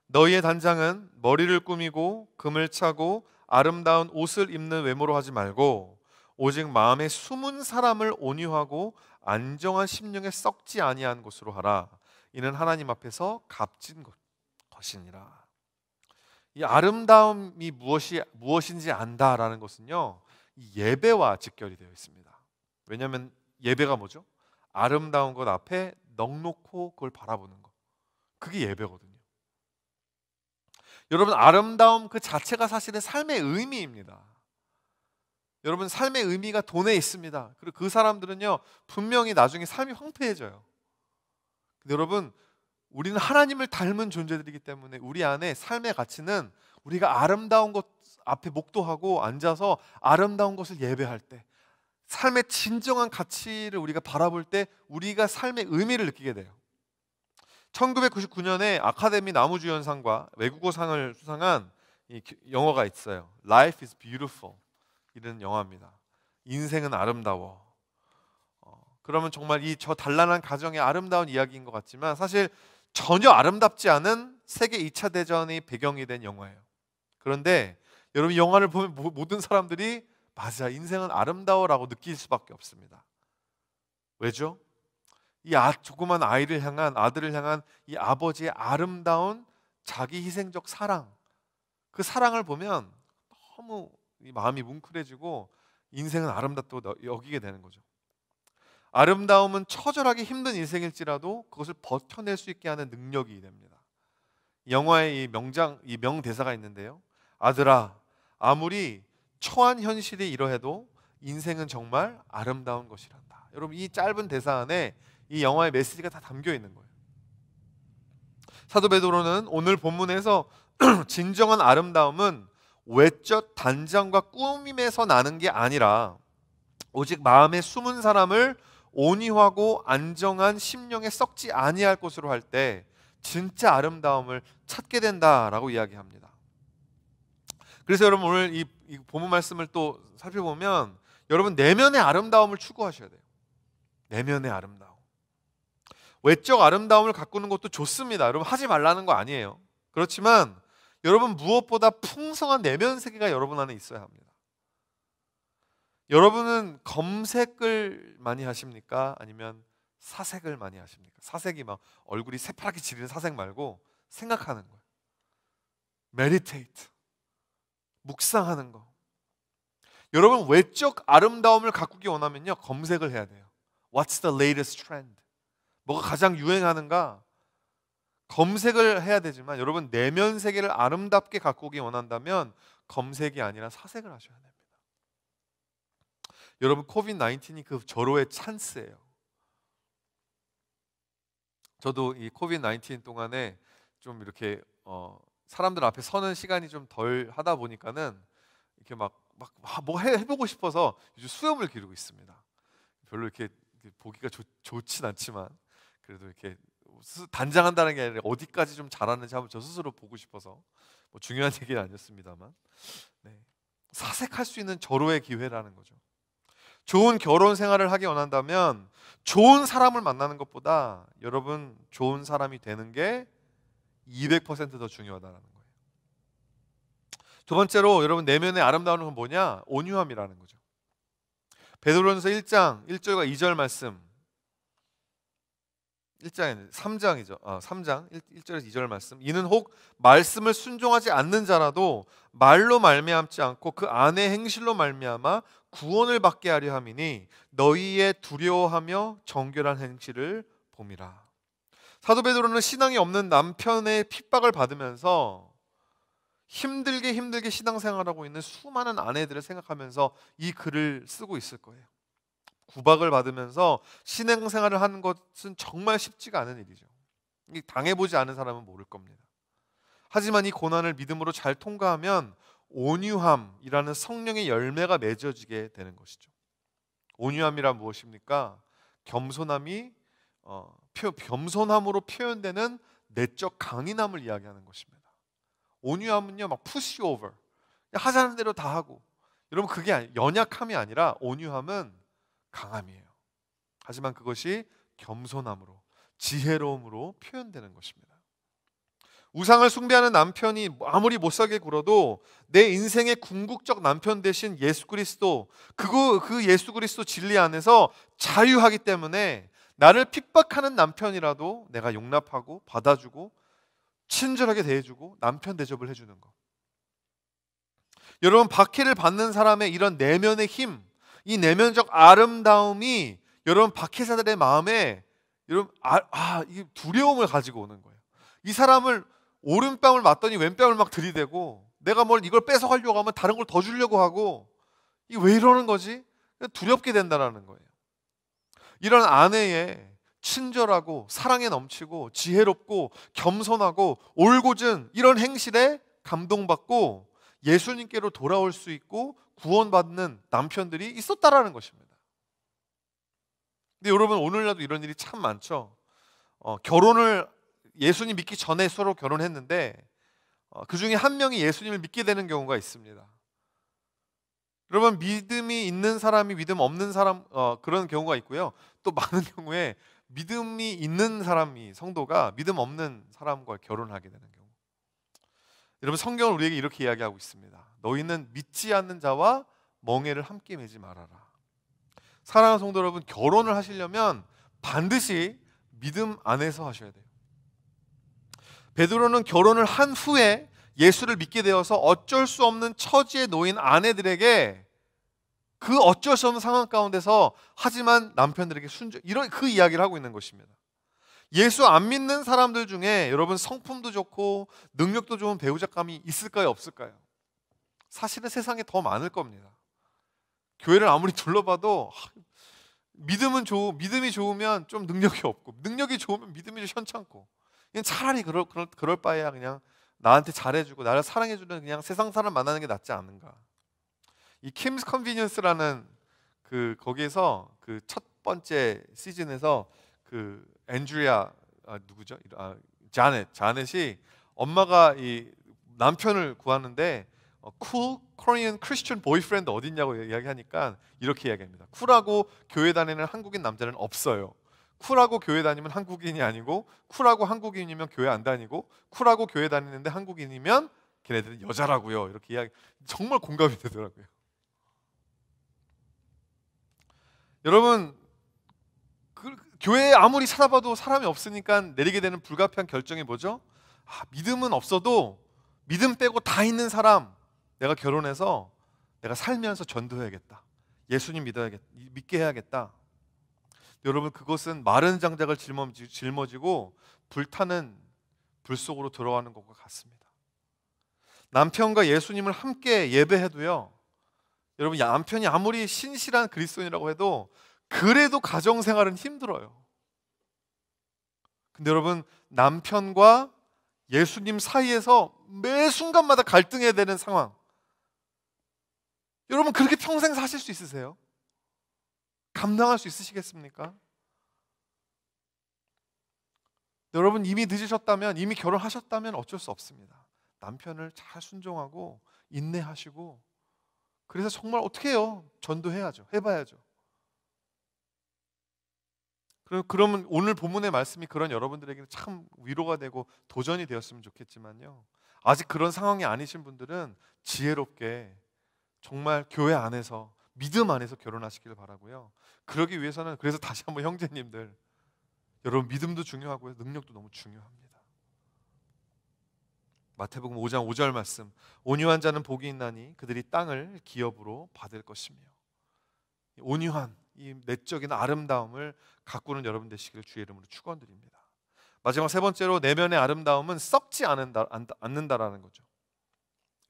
[SPEAKER 1] 너희의 단장은 머리를 꾸미고 금을 차고 아름다운 옷을 입는 외모로 하지 말고 오직 마음에 숨은 사람을 온유하고 안정한 심령에 썩지 아니한 것으로 하라. 이는 하나님 앞에서 값진 것이니라. 이 아름다움이 무엇인지 안다라는 것은요, 이 예배와 직결이 되어 있습니다. 왜냐하면 예배가 뭐죠? 아름다운 것 앞에 넋놓고 그걸 바라보는 것, 그게 예배거든요. 여러분, 아름다움 그 자체가 사실은 삶의 의미입니다. 여러분, 삶의 의미가 돈에 있습니다. 그리고 그 사람들은요 분명히 나중에 삶이 황폐해져요. 근데 여러분, 우리는 하나님을 닮은 존재들이기 때문에 우리 안에 삶의 가치는 우리가 아름다운 것 앞에 목도하고 앉아서 아름다운 것을 예배할 때, 삶의 진정한 가치를 우리가 바라볼 때 우리가 삶의 의미를 느끼게 돼요. 1999년에 아카데미 나무주연상과 외국어상을 수상한 이 영화가 있어요. Life is Beautiful 이런 영화입니다. 인생은 아름다워. 그러면 정말 이 저 단란한 가정의 아름다운 이야기인 것 같지만 사실 전혀 아름답지 않은 세계 2차 대전이 배경이 된 영화예요. 그런데 여러분, 이 영화를 보면 모든 사람들이 맞아, 인생은 아름다워라고 느낄 수밖에 없습니다. 왜죠? 이 조그만 아들을 향한 이 아버지의 아름다운 자기 희생적 사랑, 그 사랑을 보면 너무 이 마음이 뭉클해지고 인생은 아름답다고 여기게 되는 거죠. 아름다움은 처절하게 힘든 인생일지라도 그것을 버텨낼 수 있게 하는 능력이 됩니다. 영화의 이 명대사가 있는데요. 아들아, 아무리 처한 현실이 이러해도 인생은 정말 아름다운 것이란다. 여러분, 이 짧은 대사 안에 이 영화의 메시지가 다 담겨 있는 거예요. 사도 베드로는 오늘 본문에서 진정한 아름다움은 외적 단장과 꾸밈에서 나는 게 아니라 오직 마음에 숨은 사람을 온유하고 안정한 심령에 썩지 아니할 것으로 할 때 진짜 아름다움을 찾게 된다라고 이야기합니다. 그래서 여러분, 오늘 이 본문 말씀을 또 살펴보면 여러분, 내면의 아름다움을 추구하셔야 돼요. 내면의 아름다움. 외적 아름다움을 가꾸는 것도 좋습니다. 여러분, 하지 말라는 거 아니에요. 그렇지만 여러분, 무엇보다 풍성한 내면 세계가 여러분 안에 있어야 합니다. 여러분은 검색을 많이 하십니까? 아니면 사색을 많이 하십니까? 사색이 막 얼굴이 새파랗게 지리는 사색 말고 생각하는 거예요. 메디테이트, 묵상하는 거. 여러분, 외적 아름다움을 가꾸기 원하면요 검색을 해야 돼요. What's the latest trend? 뭐가 가장 유행하는가? 검색을 해야 되지만 여러분, 내면 세계를 아름답게 가꾸기 원한다면 검색이 아니라 사색을 하셔야 됩니다. 여러분, 코비드 19이 그 절호의 찬스예요. 저도 이 코비드 19 동안에 좀 이렇게 사람들 앞에 서는 시간이 좀 덜 하다 보니까는 이렇게 뭐 해보고 싶어서 요즘 수염을 기르고 있습니다. 별로 이렇게 보기가 좋진 않지만 그래도 이렇게 단장한다는 게 아니라 어디까지 좀 잘하는지 한번 저 스스로 보고 싶어서, 뭐 중요한 얘기는 아니었습니다만, 네. 사색할 수 있는 절호의 기회라는 거죠. 좋은 결혼 생활을 하기 원한다면 좋은 사람을 만나는 것보다 여러분 좋은 사람이 되는 게 200% 더 중요하다는 거예요. 두 번째로 여러분 내면의 아름다운 건 뭐냐? 온유함이라는 거죠. 베드로전서 1장 1절과 2절 말씀, 1장에 3장이죠. 3장 1절에서 2절 말씀. 이는 혹 말씀을 순종하지 않는 자라도 말로 말미암지 않고 그 안의 행실로 말미암아 구원을 받게 하려 함이니 너희의 두려워하며 정결한 행실을 봄이라. 사도 베드로는 신앙이 없는 남편의 핍박을 받으면서 힘들게 신앙생활하고 있는 수많은 아내들을 생각하면서 이 글을 쓰고 있을 거예요. 구박을 받으면서 신앙생활을 하는 것은 정말 쉽지가 않은 일이죠. 당해보지 않은 사람은 모를 겁니다. 하지만 이 고난을 믿음으로 잘 통과하면 온유함이라는 성령의 열매가 맺어지게 되는 것이죠. 온유함이란 무엇입니까? 겸손함으로 표현되는 내적 강인함을 이야기하는 것입니다. 온유함은요, 막 push over, 하자는 대로 다 하고, 여러분 그게 연약함이 아니라 온유함은 강함이에요. 하지만 그것이 겸손함으로, 지혜로움으로 표현되는 것입니다. 우상을 숭배하는 남편이 아무리 못살게 굴어도 내 인생의 궁극적 남편 대신 예수 그리스도, 그 예수 그리스도 진리 안에서 자유하기 때문에 나를 핍박하는 남편이라도 내가 용납하고 받아주고 친절하게 대해주고 남편 대접을 해주는 것. 여러분, 박해를 받는 사람의 이런 내면의 힘, 이 내면적 아름다움이 여러분 박해자들의 마음에 여러분 이 두려움을 가지고 오는 거예요. 이 사람을 오른뺨을 맞더니 왼뺨을 막 들이대고, 내가 이걸 뺏어가려고 하면 다른 걸 더 주려고 하고, 이게 왜 이러는 거지? 두렵게 된다는 거예요. 이런 아내의 친절하고 사랑에 넘치고 지혜롭고 겸손하고 올곧은 이런 행실에 감동받고 예수님께로 돌아올 수 있고 구원받는 남편들이 있었다라는 것입니다. 근데 여러분, 오늘날도 이런 일이 참 많죠. 결혼을 예수님 믿기 전에 서로 결혼했는데 그 중에 한 명이 예수님을 믿게 되는 경우가 있습니다. 여러분, 믿음이 있는 사람이 믿음 없는 사람, 그런 경우가 있고요. 또 많은 경우에 믿음이 있는 사람이, 성도가 믿음 없는 사람과 결혼하게 되는 경우. 여러분, 성경은 우리에게 이렇게 이야기하고 있습니다. 너희는 믿지 않는 자와 멍에를 함께 매지 말아라. 사랑하는 성도 여러분, 결혼을 하시려면 반드시 믿음 안에서 하셔야 돼요. 베드로는 결혼을 한 후에 예수를 믿게 되어서 어쩔 수 없는 처지에 놓인 아내들에게 그 어쩔 수 없는 상황 가운데서 하지만 남편들에게 이런 그 이야기를 하고 있는 것입니다. 예수 안 믿는 사람들 중에 여러분 성품도 좋고 능력도 좋은 배우자감이 있을까요, 없을까요? 사실은 세상에 더 많을 겁니다. 교회를 아무리 둘러봐도 믿음이 좋으면 좀 능력이 없고, 능력이 좋으면 믿음이 좀 현찮고, 그냥 차라리 그럴 바에야 그냥 나한테 잘해주고 나를 사랑해주는 그냥 세상 사람 만나는 게 낫지 않은가. 이 킴스 컨비니언스라는 거기에서 그 첫 번째 시즌에서 그 앤드리아 누구죠? 자넷이 엄마가 이 남편을 구하는데 cool Korean Christian boyfriend 어딨냐고 이야기하니까 이렇게 이야기합니다. 쿨하고 교회 다니는 한국인 남자는 없어요. 쿨하고 교회 다니면 한국인이 아니고, 쿨하고 한국인이면 교회 안 다니고, 쿨하고 교회 다니는데 한국인이면 걔네들은 여자라고요. 이렇게 이야기, 정말 공감이 되더라고요. 여러분, 교회에 아무리 찾아봐도 사람이 없으니까 내리게 되는 불가피한 결정이 뭐죠? 믿음은 없어도 믿음 빼고 다 있는 사람, 내가 결혼해서 내가 살면서 전도해야겠다. 예수님 믿게 해야겠다. 여러분, 그것은 마른 장작을 짊어지고 불타는 불 속으로 들어가는 것과 같습니다. 남편과 예수님을 함께 예배해도요, 여러분 남편이 아무리 신실한 그리스도인이라고 해도 그래도 가정생활은 힘들어요. 근데 여러분, 남편과 예수님 사이에서 매 순간마다 갈등해야 되는 상황, 여러분 그렇게 평생 사실 수 있으세요? 감당할 수 있으시겠습니까? 여러분 이미 늦으셨다면, 이미 결혼하셨다면 어쩔 수 없습니다. 남편을 잘 순종하고 인내하시고, 그래서 정말 어떻게 해요? 전도해야죠. 해봐야죠. 그러면 오늘 본문의 말씀이 그런 여러분들에게는 참 위로가 되고 도전이 되었으면 좋겠지만요, 아직 그런 상황이 아니신 분들은 지혜롭게 정말 교회 안에서, 믿음 안에서 결혼하시길 바라고요. 그러기 위해서는, 그래서 다시 한번 형제님들, 여러분 믿음도 중요하고요, 능력도 너무 중요합니다. 마태복음 5장 5절 말씀, 온유한 자는 복이 있나니 그들이 땅을 기업으로 받을 것이며. 온유한 이 내적인 아름다움을 가꾸는 여러분 되시기를 주의 이름으로 축원드립니다. 마지막 세 번째로, 내면의 아름다움은 썩지 않는다라는 거죠.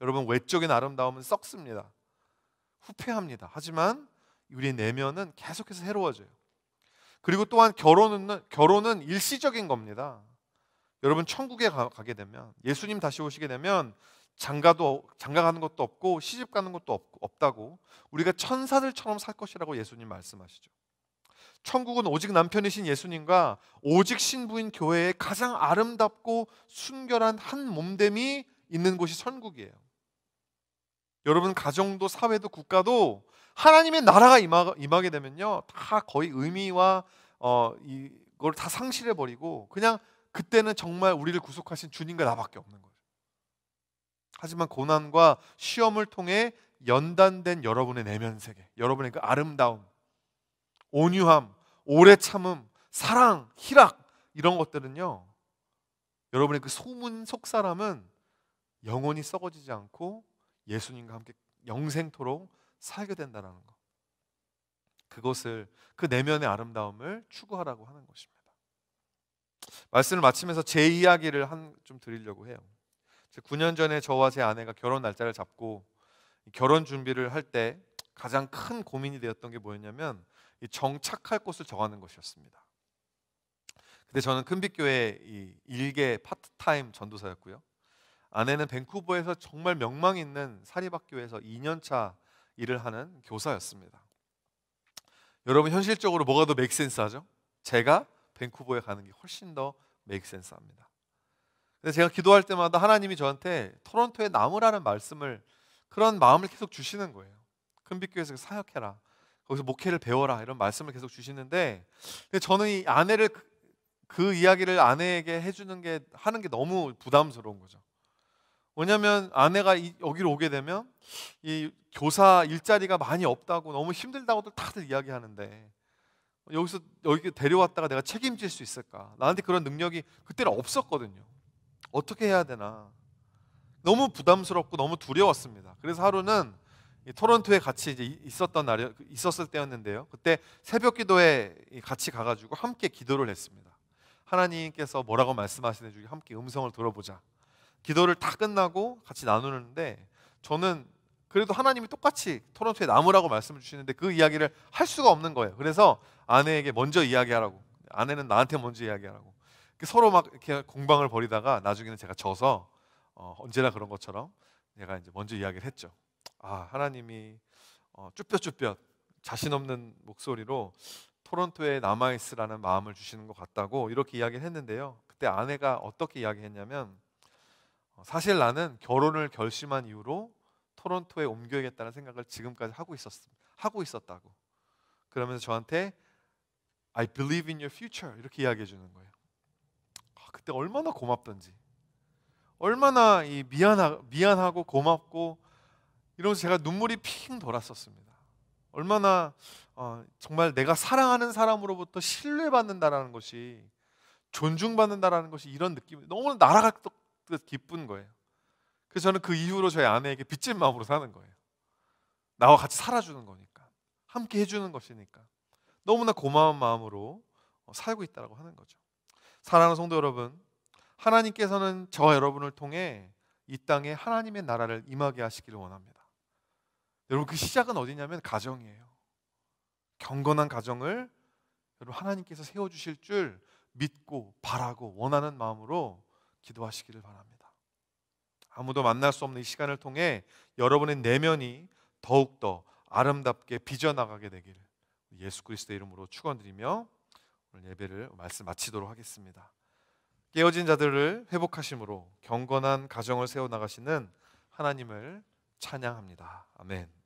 [SPEAKER 1] 여러분 외적인 아름다움은 썩습니다. 후패합니다. 하지만 우리 내면은 계속해서 새로워져요. 그리고 또한 결혼은 일시적인 겁니다. 여러분 천국에 가게 되면, 예수님 다시 오시게 되면 장가 가는 것도 없고 시집 가는 것도 없다고, 우리가 천사들처럼 살 것이라고 예수님 말씀하시죠. 천국은 오직 남편이신 예수님과 오직 신부인 교회의 가장 아름답고 순결한 한 몸됨이 있는 곳이 천국이에요. 여러분 가정도 사회도 국가도 하나님의 나라가 임하게 되면요, 다 거의 의미와 이걸 다 상실해 버리고, 그냥 그때는 정말 우리를 구속하신 주님과 나밖에 없는 거예요. 하지만 고난과 시험을 통해 연단된 여러분의 내면 세계, 여러분의 그 아름다움, 온유함, 오래 참음, 사랑, 희락, 이런 것들은요, 여러분의 그 소문 속사람은 영원히 썩어지지 않고 예수님과 함께 영생토록 살게 된다는 것, 그것을, 그 내면의 아름다움을 추구하라고 하는 것입니다. 말씀을 마치면서 제 이야기를 좀 드리려고 해요. 9년 전에 저와 제 아내가 결혼 날짜를 잡고 결혼 준비를 할 때 가장 큰 고민이 되었던 게 뭐였냐면, 이 정착할 곳을 정하는 것이었습니다. 근데 저는 큰빛교회 이 일개 파트타임 전도사였고요, 아내는 밴쿠버에서 정말 명망 있는 사립학교에서 2년차 일을 하는 교사였습니다. 여러분 현실적으로 뭐가 더 메이크센스 하죠? 제가 밴쿠버에 가는 게 훨씬 더 메이크센스 합니다. 근데 제가 기도할 때마다 하나님이 저한테 토론토에 남으라는 말씀을, 그런 마음을 계속 주시는 거예요. 큰빛교회에서 사역해라, 거기서 목회를 배워라, 이런 말씀을 계속 주시는데, 근데 저는 이 아내를 그 이야기를 아내에게 하는 게 너무 부담스러운 거죠. 왜냐하면 아내가 여기로 오게 되면 이 교사 일자리가 많이 없다고, 너무 힘들다고들 다들 이야기하는데, 여기 데려왔다가 내가 책임질 수 있을까? 나한테 그런 능력이 그때는 없었거든요. 어떻게 해야 되나? 너무 부담스럽고 너무 두려웠습니다. 그래서 하루는 토론토에 같이 이제 있었을 때였는데요, 그때 새벽 기도에 같이 가가지고 함께 기도를 했습니다. 하나님께서 뭐라고 말씀하시는지 함께 음성을 들어보자. 기도를 다 끝나고 같이 나누는데, 저는 그래도 하나님이 똑같이 토론토에 남으라고 말씀을 주시는데 그 이야기를 할 수가 없는 거예요. 그래서 아내에게 먼저 이야기하라고, 아내는 나한테 먼저 이야기하라고, 서로 막 이렇게 공방을 벌이다가 나중에는 제가 져서 언제나 그런 것처럼 제가 이제 먼저 이야기를 했죠. 하나님이 쭈뼛쭈뼛 자신 없는 목소리로 토론토에 남아있으라는 마음을 주시는 것 같다고 이렇게 이야기를 했는데요, 그때 아내가 어떻게 이야기했냐면, 사실 나는 결혼을 결심한 이후로 토론토에 옮겨야겠다는 생각을 지금까지 하고 있었다고. 그러면서 저한테 I believe in your future 이렇게 이야기해 주는 거예요. 그때 얼마나 고맙던지, 얼마나 미안하고 고맙고 이러면서 제가 눈물이 핑 돌았었습니다. 얼마나 정말 내가 사랑하는 사람으로부터 신뢰받는다라는 것이, 존중받는다라는 것이, 이런 느낌이 너무 날아갔던 기쁜 거예요. 그래서 저는 그 이후로 저희 아내에게 빚진 마음으로 사는 거예요. 나와 같이 살아주는 거니까, 함께 해주는 것이니까 너무나 고마운 마음으로 살고 있다고 하는 거죠. 사랑하는 성도 여러분, 하나님께서는 저와 여러분을 통해 이 땅에 하나님의 나라를 임하게 하시기를 원합니다. 여러분, 그 시작은 어디냐면 가정이에요. 경건한 가정을 여러분 하나님께서 세워주실 줄 믿고 바라고 원하는 마음으로 기도하시기를 바랍니다. 아무도 만날 수 없는 이 시간을 통해 여러분의 내면이 더욱더 아름답게 빚어나가게 되기를 예수 그리스도의 이름으로 축원드리며 오늘 예배를 말씀 마치도록 하겠습니다. 깨어진 자들을 회복하심으로 경건한 가정을 세워나가시는 하나님을 찬양합니다. 아멘.